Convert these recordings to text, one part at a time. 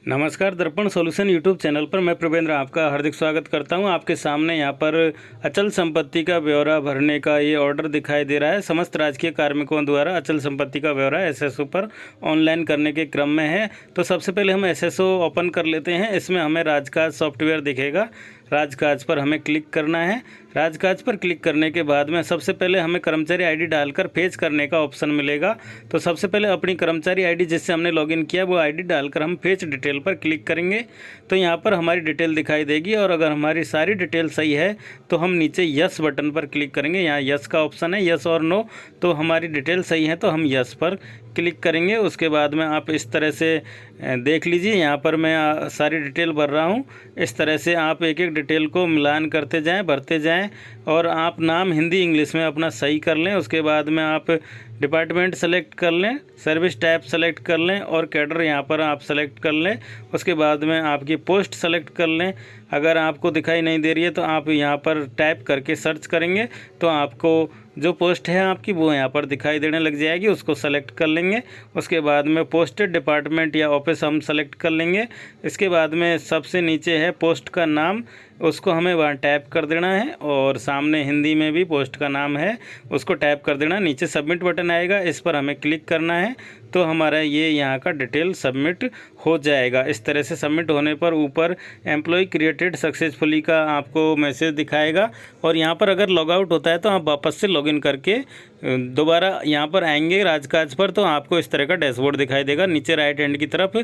नमस्कार, दर्पण solution YouTube channel पर मैं प्रवेंद्र आपका हार्दिक स्वागत करता हूं। आपके सामने यहां पर अचल संपत्ति का ब्यौरा भरने का ये ऑर्डर दिखाई दे रहा है। समस्त राजकीय कार्मिकों द्वारा अचल संपत्ति का ब्यौरा एसएसओ पर ऑनलाइन करने के क्रम में है। तो सबसे पहले हम एसएसओ ओपन कर लेते हैं। इसमें हमें राजकाज सॉफ्टवेयर दिखेगा। राजकाज पर हमें क्लिक करना है। राजकाज पर क्लिक करने के बाद में सबसे पहले हमें कर्मचारी आईडी डालकर फेच करने का ऑप्शन मिलेगा। तो सबसे पहले अपनी कर्मचारी आईडी जिससे हमने लॉगिन किया वो आईडी डालकर हम फेच डिटेल पर क्लिक करेंगे। तो यहाँ पर हमारी डिटेल दिखाई देगी और अगर हमारी सारी डिटेल सही है तो हम नीचे यस बटन पर क्लिक करेंगे। यहाँ यस का ऑप्शन है, यस और नो। तो हमारी डिटेल सही है तो हम यस पर क्लिक करेंगे। उसके बाद में आप इस तरह से देख लीजिए, यहाँ पर मैं सारी डिटेल भर रहा हूँ। इस तरह से आप एक एक डिटेल को मिलान करते जाएं, भरते जाएं और आप नाम हिंदी इंग्लिश में अपना सही कर लें। उसके बाद में आप डिपार्टमेंट सेलेक्ट कर लें, सर्विस टाइप सेलेक्ट कर लें और कैडर यहाँ पर आप सेलेक्ट कर लें। उसके बाद में आपकी पोस्ट सेलेक्ट कर लें। अगर आपको दिखाई नहीं दे रही है तो आप यहाँ पर टाइप करके सर्च करेंगे तो आपको जो पोस्ट है आपकी वो यहाँ पर दिखाई देने लग जाएगी, उसको सेलेक्ट कर लेंगे। उसके बाद में पोस्टेड डिपार्टमेंट या ऑफिस हम सेलेक्ट कर लेंगे। इसके बाद में सबसे नीचे है पोस्ट का नाम, उसको हमें वहाँ टाइप कर देना है और सामने हिंदी में भी पोस्ट का नाम है, उसको टाइप कर देना। नीचे सबमिट बटन आएगा, इस पर हमें क्लिक करना है तो हमारा ये यहाँ का डिटेल सबमिट हो जाएगा। इस तरह से सबमिट होने पर ऊपर एम्प्लॉय क्रिएटेड सक्सेसफुली का आपको मैसेज दिखाएगा और यहाँ पर अगर लॉग आउट होता है तो आप वापस से लॉगिन करके दोबारा यहाँ पर आएंगे राजकाज पर तो आपको इस तरह का डैशबोर्ड दिखाई देगा। नीचे राइट हैंड की तरफ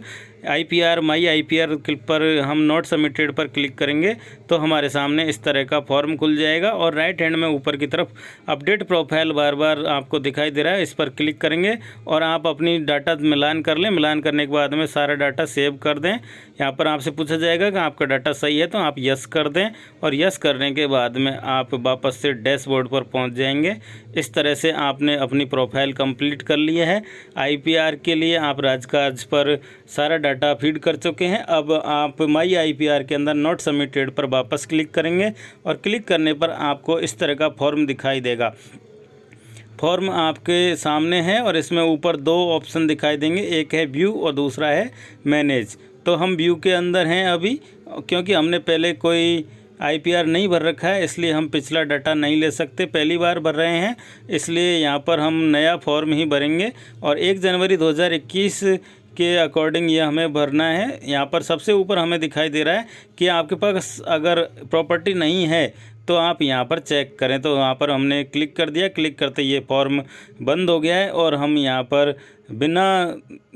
आईपीआर माई आईपीआर क्लिक पर हम नॉट सबमिटेड पर क्लिक करेंगे तो हमारे सामने इस तरह का फॉर्म खुल जाएगा और राइट हैंड में ऊपर की तरफ अपडेट प्रोफाइल बार बार आपको दिखाई दे रहा है, इस पर क्लिक करेंगे और आप अपनी डाटा मिलान कर लें। मिलान करने के बाद में सारा डाटा सेव कर दें। यहाँ पर आपसे पूछा जाएगा कि आपका डाटा सही है तो आप यस कर दें और यस करने के बाद में आप वापस से डैशबोर्ड पर पहुँच जाएंगे। इस तरह से आपने अपनी प्रोफाइल कंप्लीट कर ली है। आईपीआर के लिए आप राजकाज पर सारा डाटा फीड कर चुके हैं। अब आप माई आईपीआर के अंदर नॉट सबमिटेड पर वापस क्लिक करेंगे और क्लिक करने पर आपको इस तरह का फॉर्म दिखाई देगा। फॉर्म आपके सामने है और इसमें ऊपर दो ऑप्शन दिखाई देंगे, एक है व्यू और दूसरा है मैनेज। तो हम व्यू के अंदर हैं अभी, क्योंकि हमने पहले कोई आईपीआर नहीं भर रखा है इसलिए हम पिछला डाटा नहीं ले सकते, पहली बार भर रहे हैं इसलिए यहाँ पर हम नया फॉर्म ही भरेंगे और 1 जनवरी 2021 के अकॉर्डिंग ये हमें भरना है। यहाँ पर सबसे ऊपर हमें दिखाई दे रहा है कि आपके पास अगर प्रॉपर्टी नहीं है तो आप यहाँ पर चेक करें। तो वहाँ पर हमने क्लिक कर दिया, क्लिक करते ये फॉर्म बंद हो गया है और हम यहाँ पर बिना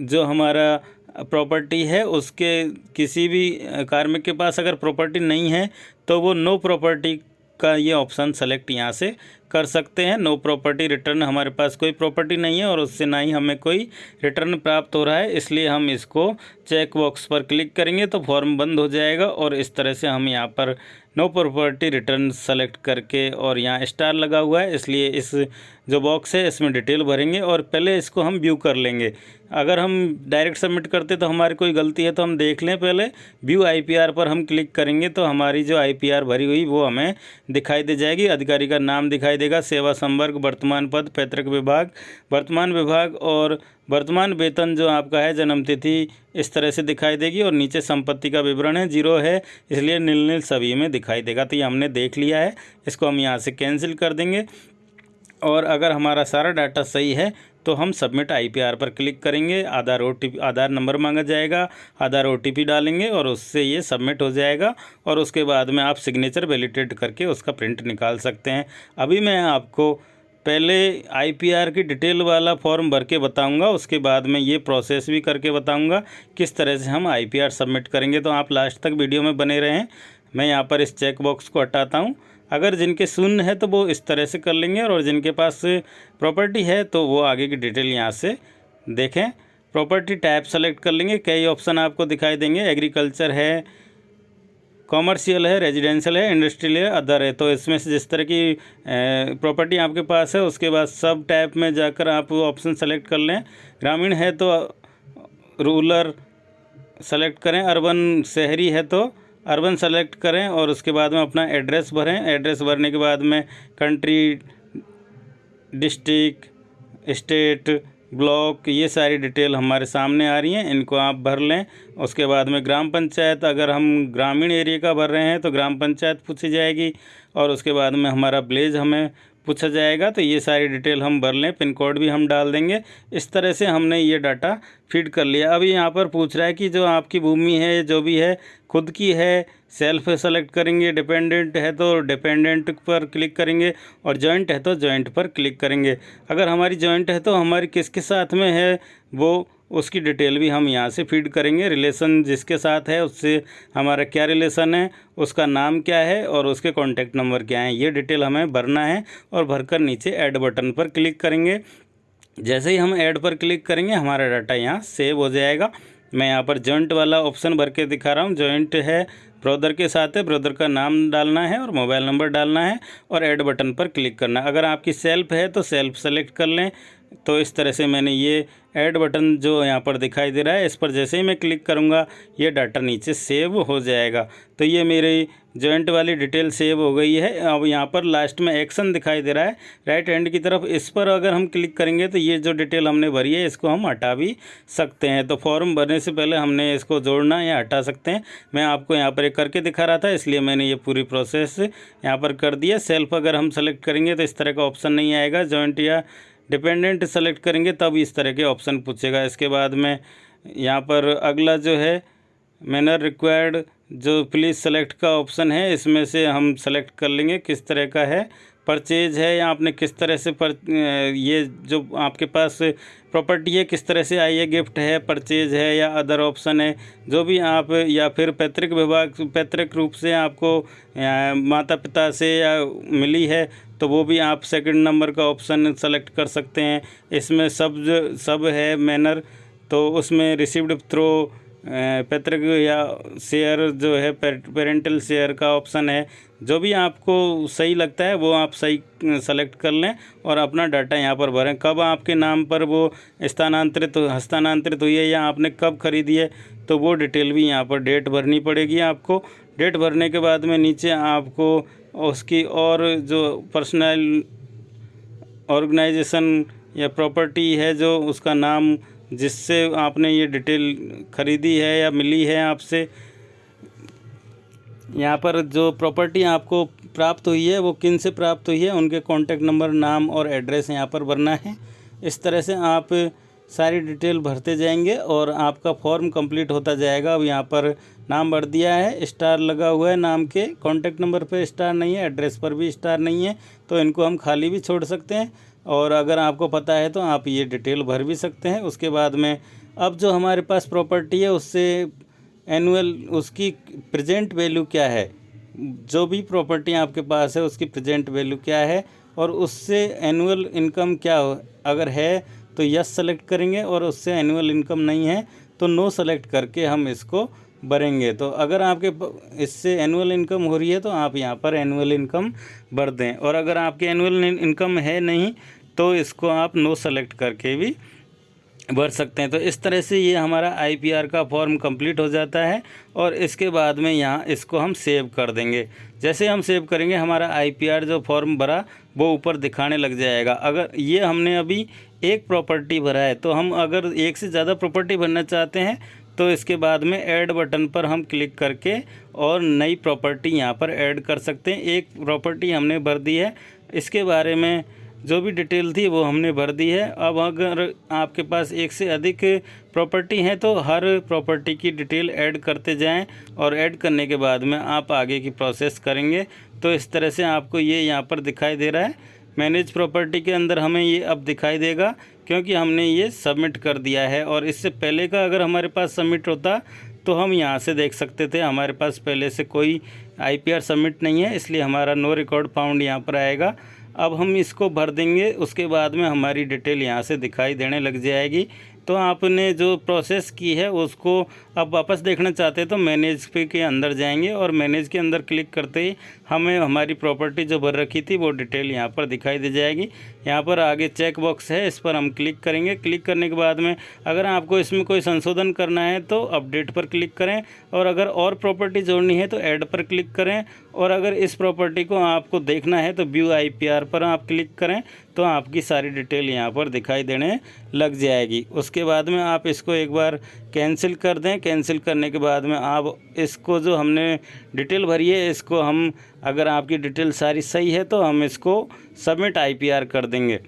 जो हमारा प्रॉपर्टी है उसके किसी भी कार्मिक के पास अगर प्रॉपर्टी नहीं है तो वो नो प्रॉपर्टी का ये ऑप्शन सेलेक्ट यहाँ से कर सकते हैं। नो प्रॉपर्टी रिटर्न, हमारे पास कोई प्रॉपर्टी नहीं है और उससे ना ही हमें कोई रिटर्न प्राप्त हो रहा है, इसलिए हम इसको चेक बॉक्स पर क्लिक करेंगे तो फॉर्म बंद हो जाएगा। और इस तरह से हम यहाँ पर नो प्रॉपर्टी रिटर्न सेलेक्ट करके और यहाँ स्टार लगा हुआ है इसलिए इस जो बॉक्स है इसमें डिटेल भरेंगे और पहले इसको हम व्यू कर लेंगे। अगर हम डायरेक्ट सबमिट करते तो हमारी कोई गलती है तो हम देख लें। पहले व्यू आईपीआर पर हम क्लिक करेंगे तो हमारी जो आईपीआर भरी हुई वो हमें दिखाई दे जाएगी। अधिकारी का नाम दिखाई देगा, सेवा संवर्ग, वर्तमान पद, पैतृक विभाग, वर्तमान विभाग और वर्तमान वेतन जो आपका है, जन्म तिथि इस तरह से दिखाई देगी और नीचे संपत्ति का विवरण है, 0 है इसलिए नील सभी में दिखाई देगा। तो ये हमने देख लिया है, इसको हम यहाँ से कैंसिल कर देंगे और अगर हमारा सारा डाटा सही है तो हम सबमिट आईपीआर पर क्लिक करेंगे। आधार नंबर मांगा जाएगा, आधार ओटीपी डालेंगे और उससे ये सबमिट हो जाएगा और उसके बाद में आप सिग्नेचर वैलिडेट करके उसका प्रिंट निकाल सकते हैं। अभी मैं आपको पहले आईपीआर की डिटेल वाला फॉर्म भर के बताऊंगा, उसके बाद में ये प्रोसेस भी करके बताऊंगा किस तरह से हम आईपीआर सबमिट करेंगे। तो आप लास्ट तक वीडियो में बने रहें। मैं यहाँ पर इस चेक बॉक्स को हटाता हूँ। अगर जिनके शून्य है तो वो इस तरह से कर लेंगे और जिनके पास प्रॉपर्टी है तो वो आगे की डिटेल यहाँ से देखें। प्रॉपर्टी टाइप सेलेक्ट कर लेंगे, कई ऑप्शन आपको दिखाई देंगे, एग्रीकल्चर है, कॉमर्शियल है, रेजिडेंशियल है, इंडस्ट्रियल है, अदर है। तो इसमें से जिस तरह की प्रॉपर्टी आपके पास है उसके बाद सब टाइप में जाकर आप ऑप्शन सेलेक्ट कर लें। ग्रामीण है तो रूरल सेलेक्ट करें, अर्बन शहरी है तो अर्बन सेलेक्ट करें और उसके बाद में अपना एड्रेस भरें। एड्रेस भरने के बाद में कंट्री, डिस्ट्रिक्ट, स्टेट, ब्लॉक, ये सारी डिटेल हमारे सामने आ रही हैं, इनको आप भर लें। उसके बाद में ग्राम पंचायत, अगर हम ग्रामीण एरिया का भर रहे हैं तो ग्राम पंचायत पूछी जाएगी, और उसके बाद में हमारा विलेज हमें पूछा जाएगा। तो ये सारी डिटेल हम भर लें, पिन कोड भी हम डाल देंगे। इस तरह से हमने ये डाटा फीड कर लिया। अभी यहाँ पर पूछ रहा है कि जो आपकी भूमि है, जो भी है, खुद की है, सेल्फ सेलेक्ट करेंगे, डिपेंडेंट है तो डिपेंडेंट पर क्लिक करेंगे, और जॉइंट है तो जॉइंट पर क्लिक करेंगे। अगर हमारी जॉइंट है तो हमारी किसके साथ में है वो, उसकी डिटेल भी हम यहाँ से फीड करेंगे। रिलेशन जिसके साथ है उससे हमारा क्या रिलेशन है, उसका नाम क्या है और उसके कॉन्टैक्ट नंबर क्या है, ये डिटेल हमें भरना है। और भरकर नीचे ऐड बटन पर क्लिक करेंगे। जैसे ही हम ऐड पर क्लिक करेंगे हमारा डाटा यहाँ सेव हो जाएगा। मैं यहाँ पर जॉइंट वाला ऑप्शन भर के दिखा रहा हूँ। जॉइंट है, ब्रदर के साथ है, ब्रदर का नाम डालना है और मोबाइल नंबर डालना है, और ऐड बटन पर क्लिक करना है। अगर आपकी सेल्फ है तो सेल्फ सेलेक्ट कर लें। तो इस तरह से मैंने ये ऐड बटन जो यहाँ पर दिखाई दे रहा है, इस पर जैसे ही मैं क्लिक करूँगा ये डाटा नीचे सेव हो जाएगा। तो ये मेरी जॉइंट वाली डिटेल सेव हो गई है। अब यहाँ पर लास्ट में एक्शन दिखाई दे रहा है राइट हैंड की तरफ, इस पर अगर हम क्लिक करेंगे तो ये जो डिटेल हमने भरी है इसको हम हटा भी सकते हैं। तो फॉर्म भरने से पहले हमने इसको जोड़ना या हटा सकते हैं। मैं आपको यहाँ पर एक करके दिखा रहा था, इसलिए मैंने ये पूरी प्रोसेस यहाँ पर कर दिया। सेल्फ अगर हम सेलेक्ट करेंगे तो इस तरह का ऑप्शन नहीं आएगा। जॉइंट या डिपेंडेंट सेलेक्ट करेंगे तब इस तरह के ऑप्शन पूछेगा। इसके बाद में यहाँ पर अगला जो है मैनर रिक्वायर्ड, जो प्लीज़ सेलेक्ट का ऑप्शन है, इसमें से हम सेलेक्ट कर लेंगे किस तरह का है। परचेज है या आपने किस तरह से ये जो आपके पास प्रॉपर्टी है किस तरह से आई है, गिफ्ट है, परचेज है या अदर ऑप्शन है, जो भी आप, या फिर पैतृक विभाग, पैतृक रूप से आपको माता पिता से या मिली है तो वो भी आप सेकंड नंबर का ऑप्शन सेलेक्ट कर सकते हैं। इसमें सब है मैनर, तो उसमें रिसीव्ड थ्रू पैतृक या शेयर जो है पेरेंटल शेयर का ऑप्शन है। जो भी आपको सही लगता है वो आप सही सेलेक्ट कर लें और अपना डाटा यहाँ पर भरें। कब आपके नाम पर वो हस्तांतरित हुई है या आपने कब खरीदी है, तो वो डिटेल भी यहाँ पर डेट भरनी पड़ेगी आपको। डेट भरने के बाद में नीचे आपको उसकी और जो पर्सनल ऑर्गेनाइजेशन या प्रॉपर्टी है, जो उसका नाम जिससे आपने ये डिटेल ख़रीदी है या मिली है आपसे, यहाँ पर जो प्रॉपर्टी आपको प्राप्त हुई है वो किन से प्राप्त हुई है, उनके कॉन्टैक्ट नंबर, नाम और एड्रेस यहाँ पर भरना है। इस तरह से आप सारी डिटेल भरते जाएंगे और आपका फॉर्म कंप्लीट होता जाएगा। अब यहाँ पर नाम भर दिया है, स्टार लगा हुआ है नाम के, कॉन्टैक्ट नंबर पे स्टार नहीं है, एड्रेस पर भी स्टार नहीं है, तो इनको हम खाली भी छोड़ सकते हैं। और अगर आपको पता है तो आप ये डिटेल भर भी सकते हैं। उसके बाद में अब जो हमारे पास प्रॉपर्टी है उससे एनुअल उसकी प्रेजेंट वैल्यू क्या है, जो भी प्रॉपर्टी आपके पास है उसकी प्रेजेंट वैल्यू क्या है और उससे एनुअल इनकम क्या हो, अगर है तो यस सेलेक्ट करेंगे और उससे एनुअल इनकम नहीं है तो नो सेलेक्ट करके हम इसको भरेंगे। तो अगर आपके इससे एनुअल इनकम हो रही है तो आप यहाँ पर एनुअल इनकम भर दें, और अगर आपकी एनुअल इनकम है नहीं तो इसको आप नो सेलेक्ट करके भी भर सकते हैं। तो इस तरह से ये हमारा आईपीआर का फॉर्म कंप्लीट हो जाता है और इसके बाद में यहाँ इसको हम सेव कर देंगे। जैसे हम सेव करेंगे हमारा आईपीआर जो फॉर्म भरा वो ऊपर दिखाने लग जाएगा। अगर ये हमने अभी एक प्रॉपर्टी भरा है तो हम अगर एक से ज़्यादा प्रॉपर्टी भरना चाहते हैं तो इसके बाद में ऐड बटन पर हम क्लिक करके और नई प्रॉपर्टी यहाँ पर ऐड कर सकते हैं। एक प्रॉपर्टी हमने भर दी है, इसके बारे में जो भी डिटेल थी वो हमने भर दी है। अब अगर आपके पास एक से अधिक प्रॉपर्टी हैं तो हर प्रॉपर्टी की डिटेल ऐड करते जाएं और ऐड करने के बाद में आप आगे की प्रोसेस करेंगे। तो इस तरह से आपको ये यहाँ पर दिखाई दे रहा है। मैनेज प्रॉपर्टी के अंदर हमें ये अब दिखाई देगा क्योंकि हमने ये सबमिट कर दिया है, और इससे पहले का अगर हमारे पास सबमिट होता तो हम यहाँ से देख सकते थे। हमारे पास पहले से कोई आईपीआर सबमिट नहीं है, इसलिए हमारा नो रिकॉर्ड फाउंड यहाँ पर आएगा। अब हम इसको भर देंगे, उसके बाद में हमारी डिटेल यहाँ से दिखाई देने लग जाएगी। तो आपने जो प्रोसेस की है उसको अब वापस देखना चाहते हैं तो मैनेज पे के अंदर जाएंगे और मैनेज के अंदर क्लिक करते ही हमें हमारी प्रॉपर्टी जो भर रखी थी वो डिटेल यहाँ पर दिखाई दे जाएगी। यहाँ पर आगे चेक बॉक्स है, इस पर हम क्लिक करेंगे। क्लिक करने के बाद में अगर आपको इसमें कोई संशोधन करना है तो अपडेट पर क्लिक करें, और अगर और प्रॉपर्टी जोड़नी है तो ऐड पर क्लिक करें, और अगर इस प्रॉपर्टी को आपको देखना है तो व्यू आईपीआर पर आप क्लिक करें तो आपकी सारी डिटेल यहाँ पर दिखाई देने लग जाएगी। उसके बाद में आप इसको एक बार कैंसिल कर दें। कैंसिल करने के बाद में आप इसको जो हमने डिटेल भरी है इसको हम, अगर आपकी डिटेल सारी सही है तो हम इसको सबमिट आईपीआर कर देंगे।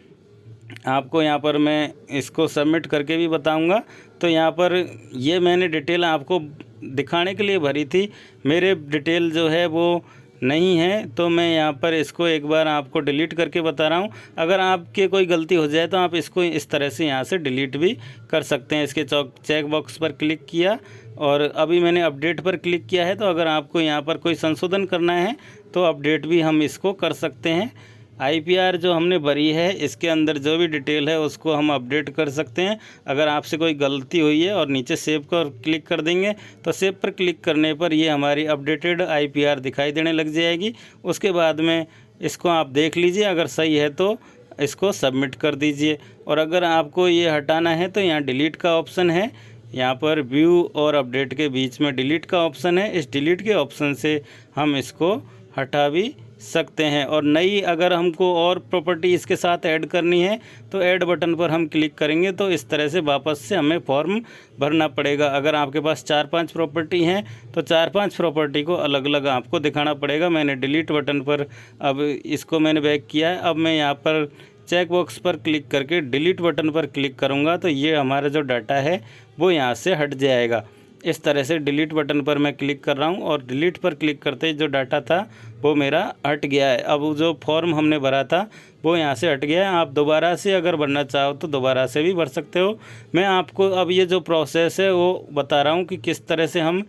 आपको यहाँ पर मैं इसको सबमिट करके भी बताऊंगा। तो यहाँ पर ये मैंने डिटेल आपको दिखाने के लिए भरी थी, मेरे डिटेल जो है वो नहीं है, तो मैं यहाँ पर इसको एक बार आपको डिलीट करके बता रहा हूँ। अगर आपके कोई गलती हो जाए तो आप इसको इस तरह से यहाँ से डिलीट भी कर सकते हैं। इसके चेक बॉक्स पर क्लिक किया और अभी मैंने अपडेट पर क्लिक किया है। तो अगर आपको यहाँ पर कोई संशोधन करना है तो अपडेट भी हम इसको कर सकते हैं। आईपीआर जो हमने भरी है इसके अंदर जो भी डिटेल है उसको हम अपडेट कर सकते हैं। अगर आपसे कोई गलती हुई है और नीचे सेव पर क्लिक कर देंगे तो सेव पर क्लिक करने पर ये हमारी अपडेटेड आईपीआर दिखाई देने लग जाएगी। उसके बाद में इसको आप देख लीजिए, अगर सही है तो इसको सबमिट कर दीजिए। और अगर आपको ये हटाना है तो यहाँ डिलीट का ऑप्शन है, यहाँ पर व्यू और अपडेट के बीच में डिलीट का ऑप्शन है। इस डिलीट के ऑप्शन से हम इसको हटा भी सकते हैं। और नई अगर हमको और प्रॉपर्टी इसके साथ ऐड करनी है तो ऐड बटन पर हम क्लिक करेंगे तो इस तरह से वापस से हमें फॉर्म भरना पड़ेगा। अगर आपके पास 4-5 प्रॉपर्टी हैं तो 4-5 प्रॉपर्टी को अलग अलग आपको दिखाना पड़ेगा। मैंने डिलीट बटन पर अब इसको मैंने बैक किया है। अब मैं यहाँ पर चेक बॉक्स पर क्लिक करके डिलीट बटन पर क्लिक करूँगा तो ये हमारा जो डाटा है वो यहाँ से हट जाएगा। इस तरह से डिलीट बटन पर मैं क्लिक कर रहा हूँ और डिलीट पर क्लिक करते ही जो डाटा था वो मेरा हट गया है। अब जो फॉर्म हमने भरा था वो यहाँ से हट गया है। आप दोबारा से अगर भरना चाहो तो दोबारा से भी भर सकते हो। मैं आपको अब ये जो प्रोसेस है वो बता रहा हूँ कि किस तरह से हम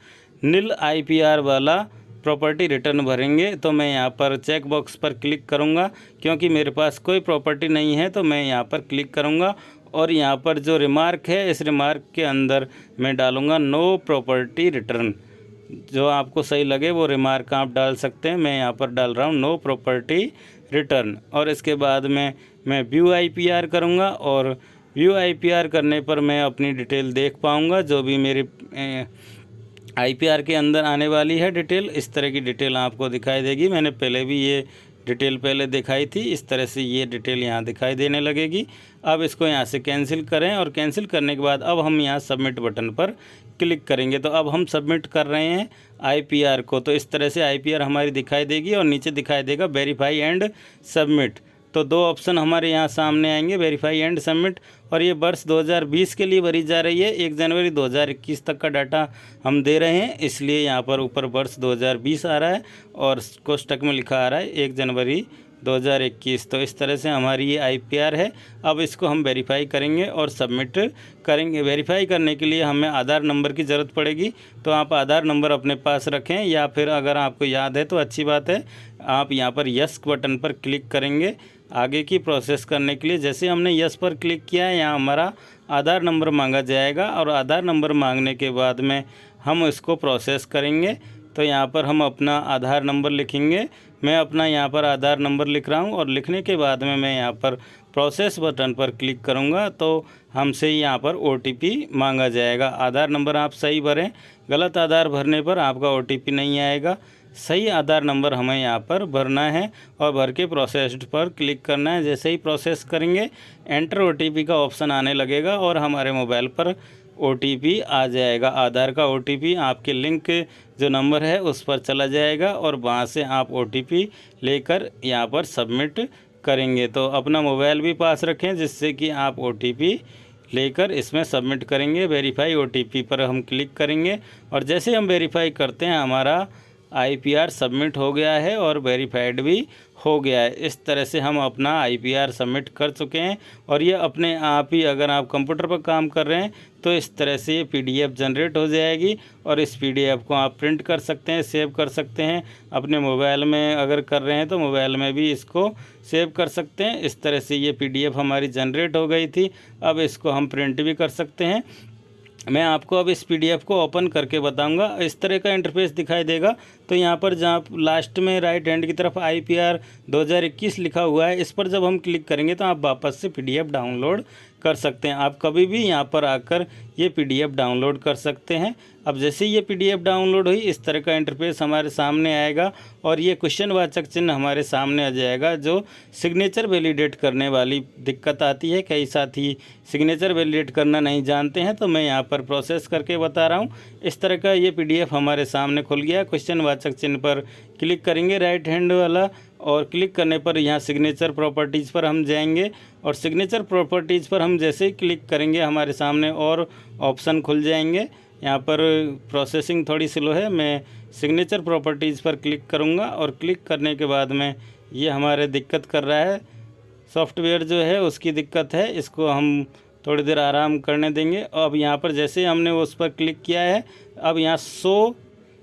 नील आईपीआर वाला प्रॉपर्टी रिटर्न भरेंगे। तो मैं यहाँ पर चेक बॉक्स पर क्लिक करूँगा, क्योंकि मेरे पास कोई प्रॉपर्टी नहीं है तो मैं यहाँ पर क्लिक करूँगा और यहाँ पर जो रिमार्क है इस रिमार्क के अंदर मैं डालूँगा नो प्रॉपर्टी रिटर्न। जो आपको सही लगे वो रिमार्क आप डाल सकते हैं। मैं यहाँ पर डाल रहा हूँ नो प्रॉपर्टी रिटर्न। और इसके बाद में मैं व्यू आईपीआर करूँगा और व्यू आईपीआर करने पर मैं अपनी डिटेल देख पाऊँगा जो भी मेरे आईपीआर के अंदर आने वाली है डिटेल। इस तरह की डिटेल आपको दिखाई देगी। मैंने पहले भी ये डिटेल पहले दिखाई थी, इस तरह से ये डिटेल यहाँ दिखाई देने लगेगी। अब इसको यहाँ से कैंसिल करें और कैंसिल करने के बाद अब हम यहाँ सबमिट बटन पर क्लिक करेंगे। तो अब हम सबमिट कर रहे हैं आईपीआर को। तो इस तरह से आईपीआर हमारी दिखाई देगी और नीचे दिखाई देगा वेरीफाई एंड सबमिट। तो दो ऑप्शन हमारे यहाँ सामने आएंगे, वेरीफाई एंड सबमिट। और ये वर्ष 2020 के लिए भरी जा रही है। 1 जनवरी 2021 तक का डाटा हम दे रहे हैं, इसलिए यहाँ पर ऊपर वर्ष 2020 आ रहा है और कोष्टक में लिखा आ रहा है 1 जनवरी 2021। तो इस तरह से हमारी ये आईपीआर है। अब इसको हम वेरीफाई करेंगे और सबमिट करेंगे। वेरीफाई करने के लिए हमें आधार नंबर की ज़रूरत पड़ेगी, तो आप आधार नंबर अपने पास रखें, या फिर अगर आपको याद है तो अच्छी बात है, आप यहाँ पर यस बटन पर क्लिक करेंगे आगे की प्रोसेस करने के लिए। जैसे हमने यस पर क्लिक किया है यहाँ हमारा आधार नंबर मांगा जाएगा और आधार नंबर मांगने के बाद में हम इसको प्रोसेस करेंगे। तो यहाँ पर हम अपना आधार नंबर लिखेंगे। मैं अपना यहाँ पर आधार नंबर लिख रहा हूँ और लिखने के बाद में मैं यहाँ पर प्रोसेस बटन पर क्लिक करूँगा तो हमसे यहाँ पर OTP मांगा जाएगा। आधार नंबर आप सही भरें, गलत आधार भरने पर आपका OTP नहीं आएगा। सही आधार नंबर हमें यहाँ पर भरना है और भर के प्रोसेस्ड पर क्लिक करना है। जैसे ही प्रोसेस करेंगे एंटर OTP का ऑप्शन आने लगेगा और हमारे मोबाइल पर OTP आ जाएगा। आधार का OTP आपके लिंक जो नंबर है उस पर चला जाएगा और वहाँ से आप OTP लेकर यहाँ पर सबमिट करेंगे। तो अपना मोबाइल भी पास रखें जिससे कि आप OTP लेकर इसमें सबमिट करेंगे। वेरीफाई OTP पर हम क्लिक करेंगे और जैसे हम वेरीफाई करते हैं हमारा आईपीआर सबमिट हो गया है और वेरीफाइड भी हो गया है। इस तरह से हम अपना आईपीआर सबमिट कर चुके हैं और ये अपने आप ही, अगर आप कंप्यूटर पर काम कर रहे हैं तो इस तरह से ये PDF जनरेट हो जाएगी और इस PDF को आप प्रिंट कर सकते हैं, सेव कर सकते हैं। अपने मोबाइल में अगर कर रहे हैं तो मोबाइल में भी इसको सेव कर सकते हैं। इस तरह से ये PDF हमारी जनरेट हो गई थी। अब इसको हम प्रिंट भी कर सकते हैं। मैं आपको अब इस PDF को ओपन करके बताऊंगा। इस तरह का इंटरफेस दिखाई देगा। तो यहाँ पर जहाँ लास्ट में राइट हैंड की तरफ आईपीआर 2021 लिखा हुआ है, इस पर जब हम क्लिक करेंगे तो आप वापस से PDF डाउनलोड कर सकते हैं। आप कभी भी यहाँ पर आकर ये PDF डाउनलोड कर सकते हैं। अब जैसे ये PDF डाउनलोड हुई, इस तरह का इंटरफेस हमारे सामने आएगा और ये क्वेश्चन वाचक चिन्ह हमारे सामने आ जाएगा, जो सिग्नेचर वैलिडेट करने वाली दिक्कत आती है। कई साथी सिग्नेचर वैलिडेट करना नहीं जानते हैं, तो मैं यहाँ पर प्रोसेस करके बता रहा हूँ। इस तरह का ये PDF हमारे सामने खुल गया। क्वेश्चन वाचक चिन्ह पर क्लिक करेंगे राइट हैंड वाला, और क्लिक करने पर यहाँ सिग्नेचर प्रॉपर्टीज़ पर हम जाएंगे और सिग्नेचर प्रॉपर्टीज़ पर हम जैसे ही क्लिक करेंगे हमारे सामने और ऑप्शन खुल जाएंगे। यहाँ पर प्रोसेसिंग थोड़ी स्लो है, मैं सिग्नेचर प्रॉपर्टीज़ पर क्लिक करूँगा और क्लिक करने के बाद में ये हमारे दिक्कत कर रहा है, सॉफ्टवेयर जो है उसकी दिक्कत है, इसको हम थोड़ी देर आराम करने देंगे। अब यहाँ पर जैसे हमने उस पर क्लिक किया है, अब यहाँ शो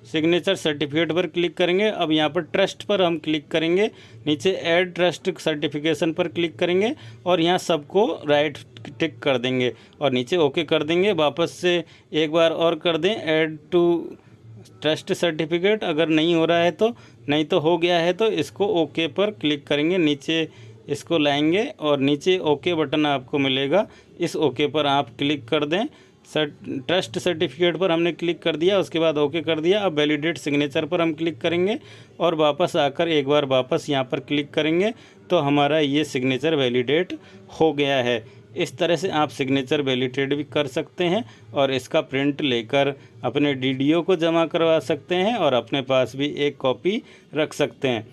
सिग्नेचर सर्टिफिकेट पर क्लिक करेंगे। अब यहाँ पर ट्रस्ट पर हम क्लिक करेंगे, नीचे ऐड ट्रस्ट सर्टिफिकेशन पर क्लिक करेंगे और यहाँ सबको राइट टिक कर देंगे और नीचे ओके कर देंगे। वापस से एक बार और कर दें ऐड टू ट्रस्ट सर्टिफिकेट, अगर नहीं हो रहा है तो, नहीं तो हो गया है तो इसको ओके पर क्लिक करेंगे, नीचे इसको लाएंगे और नीचे ओके बटन आपको मिलेगा, इस ओके पर आप क्लिक कर दें। ट्रस्ट सर्टिफिकेट पर हमने क्लिक कर दिया, उसके बाद ओके कर दिया। अब वैलिडेट सिग्नेचर पर हम क्लिक करेंगे और वापस आकर एक बार वापस यहाँ पर क्लिक करेंगे तो हमारा ये सिग्नेचर वैलिडेट हो गया है। इस तरह से आप सिग्नेचर वैलिडेट भी कर सकते हैं और इसका प्रिंट लेकर अपने DDO को जमा करवा सकते हैं और अपने पास भी एक कॉपी रख सकते हैं।